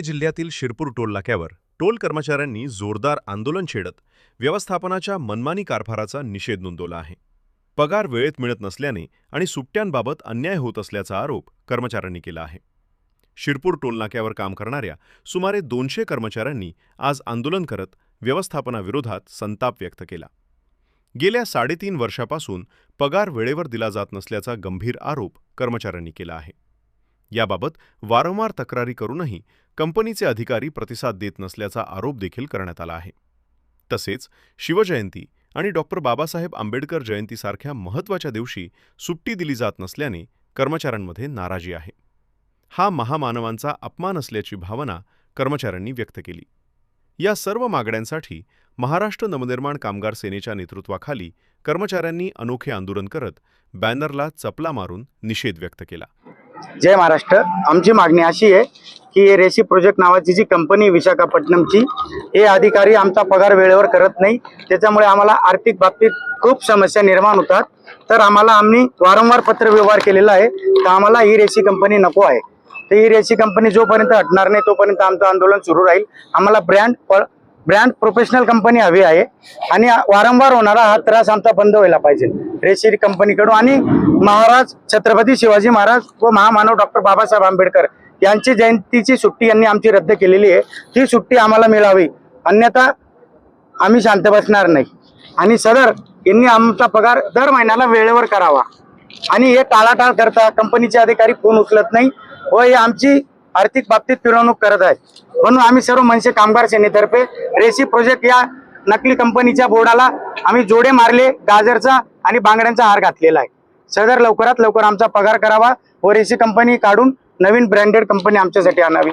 जिल्ह्यातील शिरपूर टोल नाक्यावर टोल कर्मचाऱ्यांनी जोरदार आंदोलन छेडत व्यवस्थापनाच्या मनमानी कारभाराचा निषेध नोंदवला आहे. पगार वेळेत मिळत नसल्याने आणि सुट्ट्यांबाबत अन्याय होत असल्याचा आरोप कर्मचाऱ्यांनी केला आहे. शिरपूर टोल नाक्यावर काम करणाऱ्या सुमारे 200 कर्मचाऱ्यांनी आज आंदोलन करत व्यवस्थापनाविरोधात संताप व्यक्त केला. गेल्या 3.5 वर्षापासून पगार वेळेवर दिला जात नसल्याचा गंभीर आरोप कर्मचाऱ्यांनी केला आहे. याबाबत वारंवार तक्रारी करूनही कंपनीचे अधिकारी प्रतिसाद देत नसल्याचा आरोप देखील करण्यात आला आहे. तसेच शिवजयंती आणि डॉक्टर बाबासाहेब आंबेडकर जयंतीसारख्या महत्त्वाच्या दिवशी सुट्टी दिली जात नसल्याने कर्मचाऱ्यांमध्ये नाराजी आहे. हा महामानवांचा अपमान असल्याची भावना कर्मचाऱ्यांनी व्यक्त केली. या सर्व मागण्यांसाठी महाराष्ट्र नवनिर्माण कामगार सेनेच्या नेतृत्वाखाली कर्मचाऱ्यांनी अनोखे आंदोलन करत बॅनरला चपला मारून निषेध व्यक्त केला. जय महाराष्ट्र. आमची मागणी अशी आहे की रेसी प्रोजेक्ट नावाची जी कंपनी विशाखापट्टणमची, हे अधिकारी आमचा पगार वेळेवर करत नाही. त्याच्यामुळे आम्हाला आर्थिक बाबतीत खूप समस्या निर्माण होतात. तर आम्ही वारंवार पत्र व्यवहार केलेला आहे तर आम्हाला ही रेसी कंपनी नको आहे. तर ही रेसी कंपनी जोपर्यंत हटणार नाही तोपर्यंत आमचं आंदोलन सुरू राहील. आम्हाला ब्रँड प्रोफेशनल कंपनी हवी आहे आणि वारंवार होणारा हा त्रास आमचा बंद व्हायला पाहिजे रेसी कंपनीकडून. आणि महाराज छत्रपती शिवाजी महाराज व महामानव डॉक्टर बाबासाहेब आंबेडकर यांची जयंतीची सुट्टी यांनी आमची रद्द केलेली आहे. ती सुट्टी आम्हाला मिळावी, अन्यथा आम्ही शांत बसणार नाही. आणि सदर यांनी आमचा पगार दर महिन्याला वेळेवर करावा. आणि हे टाळाटाळ करता कंपनीचे अधिकारी फोन उचलत नाही व हे आमची आर्थिक बाबतीत पिळवणूक करत आहेत. म्हणून आम्ही सर्व मनसे कामगार सेनेतर्फे रेसी प्रोजेक्ट या नकली कंपनीच्या बोर्डाला आम्ही जोडे मारले, गाजरचा आणि बांगड्यांचा हार घातलेला आहे. सदर लवकरात लवकर आमचा पगार करावा व रेसी कंपनी काढून नवीन ब्रँडेड कंपनी आमच्यासाठी आणावी.